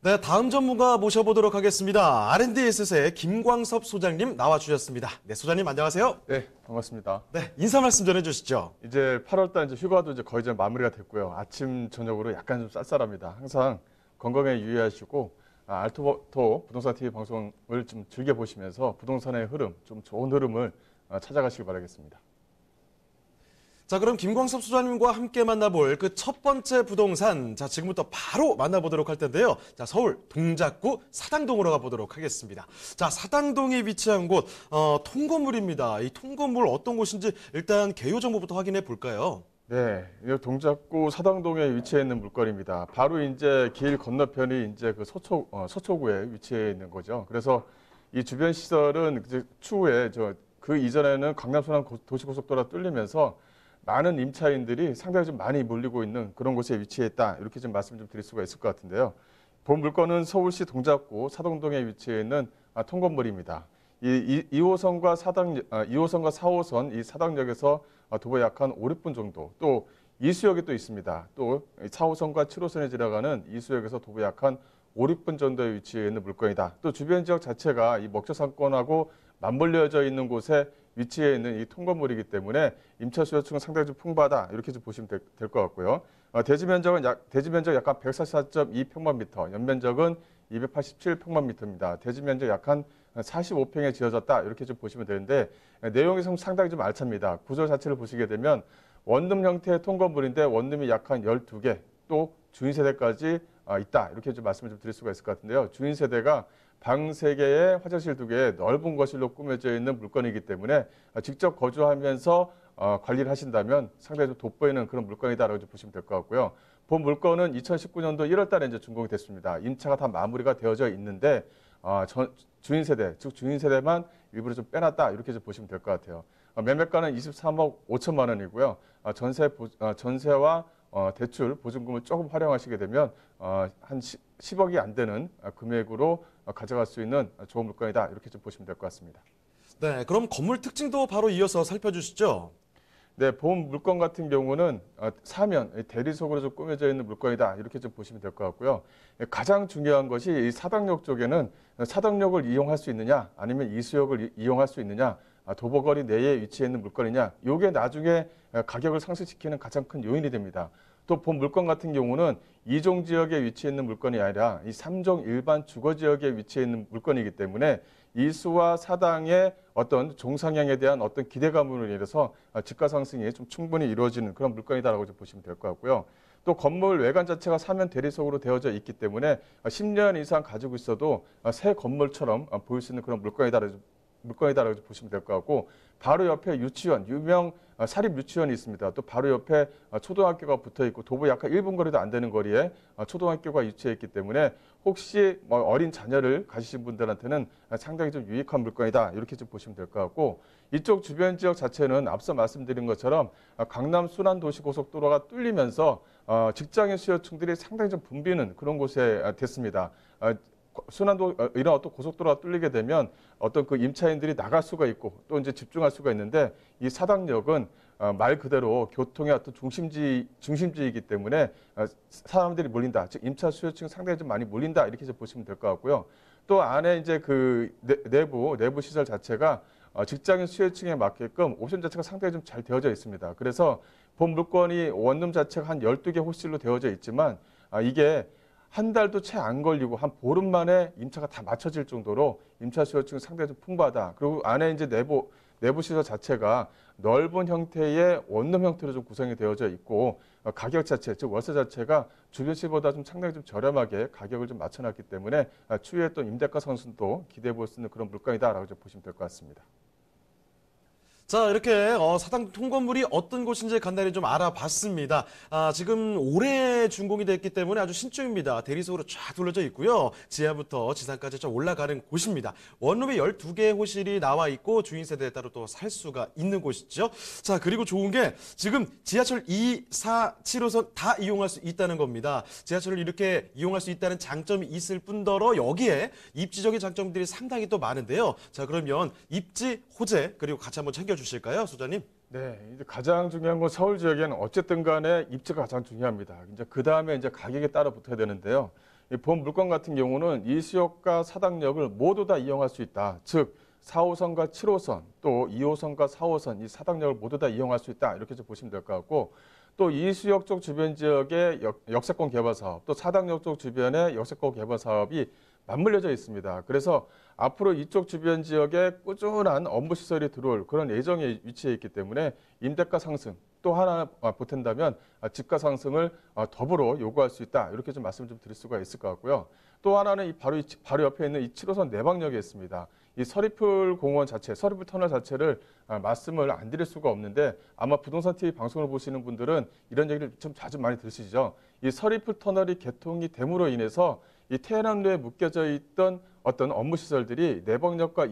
네, 다음 전문가 모셔보도록 하겠습니다. R&D에셋의 김광섭 소장님 나와주셨습니다. 네, 소장님 안녕하세요. 네, 반갑습니다. 네, 인사 말씀 전해주시죠. 이제 8월달 이제 휴가도 이제 거의 좀 마무리가 됐고요. 아침 저녁으로 약간 좀 쌀쌀합니다. 항상 건강에 유의하시고 알토 부동산 TV 방송을 좀 즐겨 보시면서 부동산의 흐름, 좀 좋은 흐름을 찾아가시길 바라겠습니다. 자, 그럼 김광섭 소장님과 함께 만나볼 그 첫 번째 부동산, 자, 지금부터 바로 만나보도록 할 텐데요. 자, 서울 동작구 사당동으로 가보도록 하겠습니다. 자, 사당동이 위치한 곳, 통건물입니다. 이 통건물 어떤 곳인지 일단 개요 정보부터 확인해 볼까요? 네, 이 동작구 사당동에 위치해 있는 물건입니다. 바로 이제 길 건너편이 이제 그 서초구에 위치해 있는 거죠. 그래서 이 주변 시설은 이제 추후에 그 이전에는 강남 순환 도시고속도로가 뚫리면서 많은 임차인들이 상당히 좀 많이 몰리고 있는 그런 곳에 위치해 있다. 이렇게 좀 말씀 좀 드릴 수가 있을 것 같은데요. 본 물건은 서울시 동작구 사당동에 위치해 있는 통건물입니다. 이 2호선과 4호선 이 사당역에서 도보 약 한 5, 6분 정도, 또 이수역이 또 있습니다. 또 4호선과 7호선에 지나가는 이수역에서 도보 약 한 5, 6분 정도에 위치해 있는 물건이다. 또 주변 지역 자체가 이 먹초상권하고 맞물려져 있는 곳에 위치해 있는 이 통건물이기 때문에 임차 수요층은 상당히 좀 풍부하다. 이렇게 좀 보시면 될 것 같고요. 대지 면적 약간 144.2평방미터, 연면적은 287평방미터입니다. 대지 면적 약 한 45평에 지어졌다. 이렇게 좀 보시면 되는데 내용이 상당히 좀 알찹니다. 구조 자체를 보시게 되면 원룸 형태의 통건물인데 원룸이 약 한 12개, 또 주인 세대까지 있다. 이렇게 좀 말씀을 좀 드릴 수가 있을 것 같은데요. 주인 세대가 방 3개에 화장실 2개에 넓은 거실로 꾸며져 있는 물건이기 때문에 직접 거주하면서 관리를 하신다면 상당히 좀 돋보이는 그런 물건이다라고 보시면 될 것 같고요. 본 물건은 2019년도 1월 달에 이제 준공이 됐습니다. 임차가 다 마무리가 되어져 있는데 주인 세대, 즉 주인 세대만 일부러 좀 빼놨다. 이렇게 좀 보시면 될 것 같아요. 매매가는 23억 5천만 원이고요. 전세와 대출 보증금을 조금 활용하시게 되면 한 10억이 안 되는 금액으로 가져갈 수 있는 좋은 물건이다. 이렇게 좀 보시면 될 것 같습니다. 네, 그럼 건물 특징도 바로 이어서 살펴주시죠. 네, 본 물건 같은 경우는 사면, 대리석으로 좀 꾸며져 있는 물건이다. 이렇게 좀 보시면 될 것 같고요. 가장 중요한 것이 이 사당역 쪽에는 사당역을 이용할 수 있느냐, 아니면 이수역을 이용할 수 있느냐, 도보거리 내에 위치해 있는 물건이냐, 이게 나중에 가격을 상승시키는 가장 큰 요인이 됩니다. 또 본 물건 같은 경우는 2종 지역에 위치해 있는 물건이 아니라 이 3종 일반 주거 지역에 위치해 있는 물건이기 때문에 이수와 사당의 어떤 종상향에 대한 어떤 기대감으로 인해서 집가 상승이 좀 충분히 이루어지는 그런 물건이다라고 좀 보시면 될 것 같고요. 또 건물 외관 자체가 사면 대리석으로 되어져 있기 때문에 10년 이상 가지고 있어도 새 건물처럼 보일 수 있는 그런 물건이다라고 보시면 될 것 같고, 바로 옆에 유치원, 유명 사립 유치원이 있습니다. 또 바로 옆에 초등학교가 붙어 있고 도보 약 1분 거리도 안 되는 거리에 초등학교가 위치해 있기 때문에 혹시 어린 자녀를 가지신 분들한테는 상당히 좀 유익한 물건이다. 이렇게 좀 보시면 될 것 같고, 이쪽 주변 지역 자체는 앞서 말씀드린 것처럼 강남 순환도시고속도로가 뚫리면서 직장인 수요층들이 상당히 좀 붐비는 그런 곳에 됐습니다. 이런 어떤 고속도로가 뚫리게 되면 어떤 그 임차인들이 나갈 수가 있고 또 이제 집중할 수가 있는데, 이 사당역은 말 그대로 교통의 어떤 중심지이기 때문에 사람들이 몰린다. 즉 임차 수요층 상당히 좀 많이 몰린다. 이렇게 좀 보시면 될 것 같고요. 또 안에 이제 그 내부 시설 자체가 직장인 수요층에 맞게끔 옵션 자체가 상당히 좀 잘 되어져 있습니다. 그래서 본 물건이 원룸 자체가 한 12개 호실로 되어져 있지만 이게 한 달도 채 안 걸리고 한 보름 만에 임차가 다 맞춰질 정도로 임차 수요층이 상당히 좀 풍부하다. 그리고 안에 이제 내부 시설 자체가 넓은 형태의 원룸 형태로 좀 구성이 되어져 있고, 가격 자체, 즉 월세 자체가 주변 시보다 좀 상당히 좀 저렴하게 가격을 좀 맞춰놨기 때문에 추후에 또 임대가 상승도 기대해 볼 수 있는 그런 물건이다라고 좀 보시면 될 것 같습니다. 자, 이렇게 사당 통건물이 어떤 곳인지 간단히 좀 알아봤습니다. 지금 올해 준공이 됐기 때문에 아주 신축입니다. 대리석으로 쫙 둘러져 있고요. 지하부터 지상까지 좀 올라가는 곳입니다. 원룸에 12개의 호실이 나와 있고 주인 세대에 따라 또 살 수가 있는 곳이죠. 자, 그리고 좋은 게 지금 지하철 2, 4, 7호선 다 이용할 수 있다는 겁니다. 지하철을 이렇게 이용할 수 있다는 장점이 있을 뿐더러 여기에 입지적인 장점들이 상당히 또 많은데요. 자, 그러면 입지, 호재 그리고 같이 한번 챙겨주실까요, 소장님? 네, 이제 가장 중요한 건 서울 지역에는 어쨌든 간에 입지가 가장 중요합니다. 이제 그 다음에 이제 가격에 따라 붙어야 되는데요. 이 본 물건 같은 경우는 이수역과 사당역을 모두 다 이용할 수 있다. 즉 4호선과 7호선 또 2호선과 4호선 이 사당역을 모두 다 이용할 수 있다. 이렇게 좀 보시면 될 것 같고 또 이수역 쪽 주변 지역의 역세권 개발 사업 또 사당역 쪽 주변의 역세권 개발 사업이 맞물려져 있습니다. 그래서 앞으로 이쪽 주변 지역에 꾸준한 업무 시설이 들어올 그런 예정에 위치해 있기 때문에 임대가 상승 또 하나 보탠다면 집가 상승을 더불어 요구할 수 있다. 이렇게 좀 말씀을 좀 드릴 수가 있을 것 같고요. 또 하나는 바로 옆에 있는 이 7호선 내방역에 있습니다. 이 서리풀 공원 자체, 서리풀 터널 자체를 말씀을 안 드릴 수가 없는데 아마 부동산 TV 방송을 보시는 분들은 이런 얘기를 좀 자주 많이 들으시죠. 이 서리풀 터널이 개통이 됨으로 인해서 이 태안로에 묶여져 있던 어떤 업무 시설들이 내방역과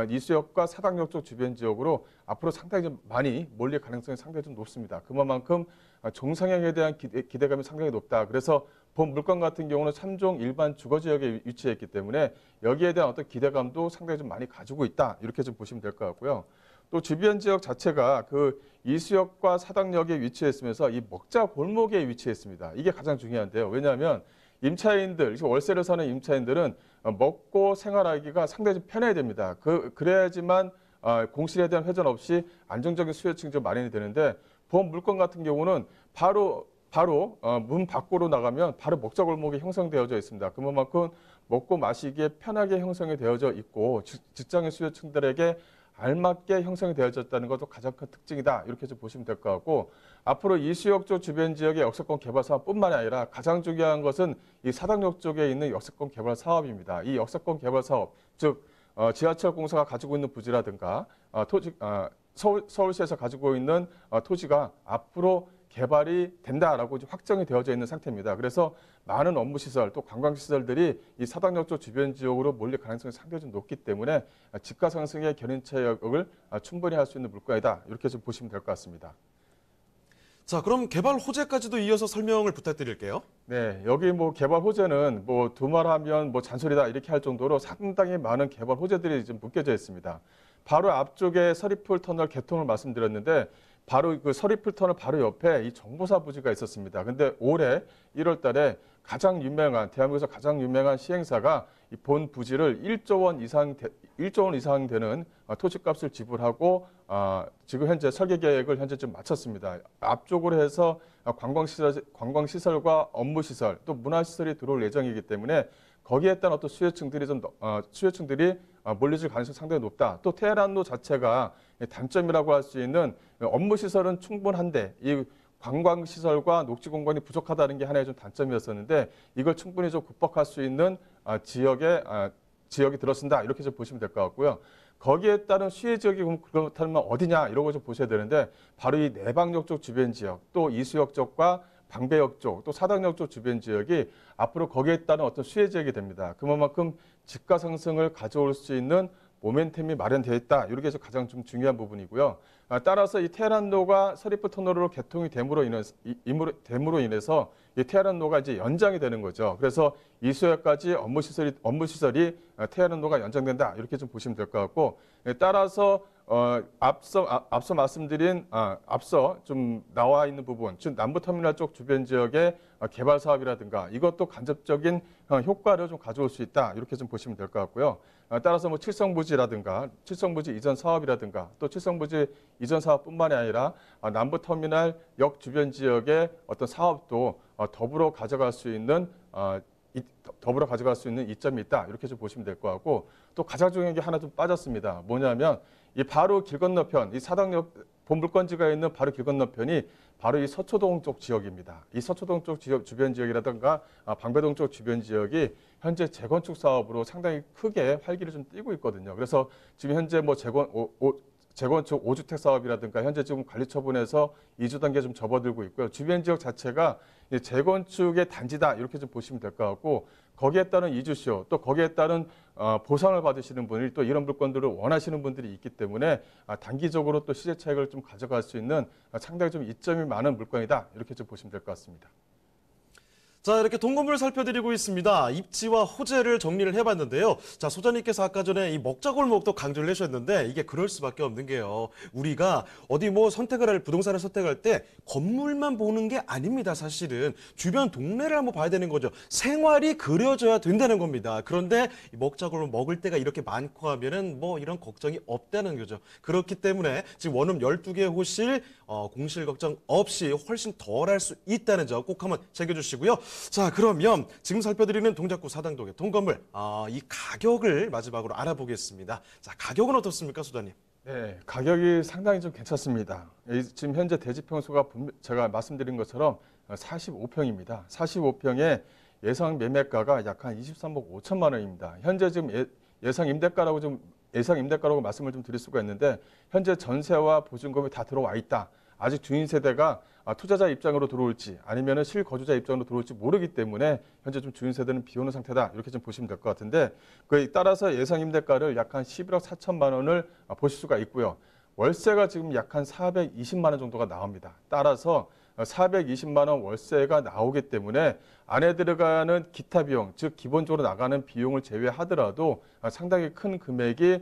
이수역과 사당역 쪽 주변 지역으로 앞으로 상당히 좀 많이 몰릴 가능성이 상당히 좀 높습니다. 그만큼 종상향에 대한 기대감이 상당히 높다. 그래서 본 물건 같은 경우는 3종 일반 주거 지역에 위치해 있기 때문에 여기에 대한 어떤 기대감도 상당히 좀 많이 가지고 있다. 이렇게 좀 보시면 될 것 같고요. 또 주변 지역 자체가 그 이수역과 사당역에 위치해 있으면서 이 먹자 골목에 위치해 있습니다. 이게 가장 중요한데요. 왜냐하면 임차인들, 월세를 사는 임차인들은 먹고 생활하기가 상당히 좀 편해야 됩니다. 그래야지만 공실에 대한 회전 없이 안정적인 수요층이 좀 마련이 되는데 보험 물건 같은 경우는 바로 문 밖으로 나가면 바로 먹자 골목이 형성되어져 있습니다. 그만큼 먹고 마시기에 편하게 형성이 되어져 있고 직장인 수요층들에게 알맞게 형성이 되어졌다는 것도 가장 큰 특징이다. 이렇게 좀 보시면 될 것 같고 앞으로 이수역 쪽 주변 지역의 역세권 개발 사업뿐만 아니라 가장 중요한 것은 이 사당역 쪽에 있는 역세권 개발 사업입니다. 이 역세권 개발 사업, 즉 지하철 공사가 가지고 있는 부지라든가 서울시에서 가지고 있는 토지가 앞으로 개발이 된다라고 확정이 되어져 있는 상태입니다. 그래서 많은 업무 시설 또 관광 시설들이 이 사당역 쪽 주변 지역으로 몰릴 가능성이 상당히 좀 높기 때문에 집가 상승의 견인차익을 충분히 할 수 있는 물건이다. 이렇게 좀 보시면 될 것 같습니다. 자, 그럼 개발 호재까지도 이어서 설명을 부탁드릴게요. 네, 여기 뭐 개발 호재는 뭐 두말하면 뭐 잔소리다 이렇게 할 정도로 상당히 많은 개발 호재들이 좀 묶여져 있습니다. 바로 앞쪽에 서리풀 터널 개통을 말씀드렸는데 바로 그 서리풀 터널 바로 옆에 이 정보사 부지가 있었습니다. 근데 올해 1월 달에 대한민국에서 가장 유명한 시행사가 이 본 부지를 1조 원 이상 되는 토지값을 지불하고 지금 현재 설계 계획을 현재 좀 마쳤습니다. 앞쪽으로 해서 관광시설과 업무시설 또 문화시설이 들어올 예정이기 때문에 거기에 따른 어떤 수요층들이 몰려질 가능성이 상당히 높다. 또 테헤란로 자체가 단점이라고 할 수 있는 업무시설은 충분한데 이 관광시설과 녹지공간이 부족하다는 게 하나의 좀 단점이었었는데 이걸 충분히 좀 극복할 수 있는 지역이 들어선다. 이렇게 좀 보시면 될 것 같고요. 거기에 따른 수혜 지역이 그렇다면 어디냐 이런 거 좀 보셔야 되는데 바로 이 내방역 쪽 주변 지역 또 이수역 쪽과 방배역 쪽 또 사당역 쪽 주변 지역이 앞으로 거기에 따른 어떤 수혜 지역이 됩니다. 그만큼 집가 상승을 가져올 수 있는 모멘텀이 마련되어 있다. 이렇게 해서 가장 좀 중요한 부분이고요. 따라서 이 테헤란로가 서리풀 터널로 개통이 됨으로 인해서 이 테헤란로가 이제 연장이 되는 거죠. 그래서 이수역까지 업무시설이 테헤란로가 연장된다. 이렇게 좀 보시면 될 것 같고 따라서 앞서 말씀드린 앞서 좀 나와 있는 부분, 즉 남부터미널 쪽 주변 지역의 개발 사업이라든가 이것도 간접적인 효과를 좀 가져올 수 있다. 이렇게 좀 보시면 될 것 같고요. 따라서 뭐 칠성부지 이전 사업이라든가 또 칠성부지 이전 사업뿐만이 아니라 남부터미널 역 주변 지역의 어떤 사업도 더불어 가져갈 수 있는 이점이 있다. 이렇게 좀 보시면 될 것 같고 또 가장 중요한 게 하나 좀 빠졌습니다. 뭐냐면 이 바로 길 건너편, 이 사당역 본물건지가 있는 바로 길 건너편이 바로 이 서초동 쪽 지역입니다. 이 서초동 쪽 주변 지역이라든가 방배동 쪽 주변 지역이 현재 재건축 사업으로 상당히 크게 활기를 좀 띠고 있거든요. 그래서 지금 현재 뭐 재건축 5주택 사업이라든가 현재 지금 관리 처분에서 2주 단계 좀 접어들고 있고요. 주변 지역 자체가 재건축의 단지다 이렇게 좀 보시면 될 것 같고 거기에 따른 이주시효 또 거기에 따른 보상을 받으시는 분이 또 이런 물건들을 원하시는 분들이 있기 때문에 단기적으로 또 시세 차익을 좀 가져갈 수 있는 상당히 좀 이점이 많은 물건이다 이렇게 좀 보시면 될 것 같습니다. 자, 이렇게 동건물 살펴드리고 있습니다. 입지와 호재를 정리를 해봤는데요. 자, 소장님께서 아까 전에 이 먹자골목도 강조를 해주셨는데 이게 그럴 수밖에 없는 게요. 우리가 어디 뭐 부동산을 선택할 때 건물만 보는 게 아닙니다. 사실은 주변 동네를 한번 봐야 되는 거죠. 생활이 그려져야 된다는 겁니다. 그런데 이 먹자골목 먹을 때가 이렇게 많고 하면은 뭐 이런 걱정이 없다는 거죠. 그렇기 때문에 지금 원룸 12개 호실 공실 걱정 없이 훨씬 덜 할 수 있다는 점 꼭 한번 챙겨주시고요. 자, 그러면 지금 살펴드리는 동작구 사당동의 동건물, 이 가격을 마지막으로 알아보겠습니다. 자, 가격은 어떻습니까, 소장님? 네, 가격이 상당히 좀 괜찮습니다. 지금 현재 대지 평수가 제가 말씀드린 것처럼 45평입니다. 45평에 예상 매매가가 약 한 23억 5천만 원입니다. 현재 지금 예상 임대가라고 말씀을 좀 드릴 수가 있는데 현재 전세와 보증금이 다 들어와 있다. 아직 주인 세대가 투자자 입장으로 들어올지 아니면 실거주자 입장으로 들어올지 모르기 때문에 현재 좀 주인 세대는 비오는 상태다. 이렇게 좀 보시면 될 것 같은데 그에 따라서 예상 임대가를 약 한 11억 4천만 원을 보실 수가 있고요. 월세가 지금 약 한 420만 원 정도가 나옵니다. 따라서 420만 원 월세가 나오기 때문에 안에 들어가는 기타 비용, 즉 기본적으로 나가는 비용을 제외하더라도 상당히 큰 금액이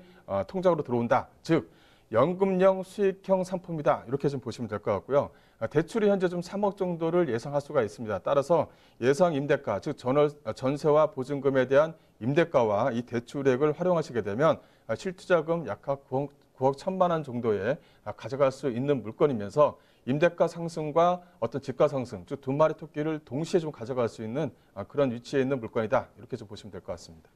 통장으로 들어온다. 즉 연금형 수익형 상품이다. 이렇게 좀 보시면 될 것 같고요. 대출이 현재 좀 3억 정도를 예상할 수가 있습니다. 따라서 예상 임대가, 즉 전세와 보증금에 대한 임대가와 이 대출액을 활용하시게 되면 실투자금 약 9억 1천만 원 정도에 가져갈 수 있는 물건이면서 임대가 상승과 어떤 집가 상승, 즉 두 마리 토끼를 동시에 좀 가져갈 수 있는 그런 위치에 있는 물건이다. 이렇게 좀 보시면 될 것 같습니다.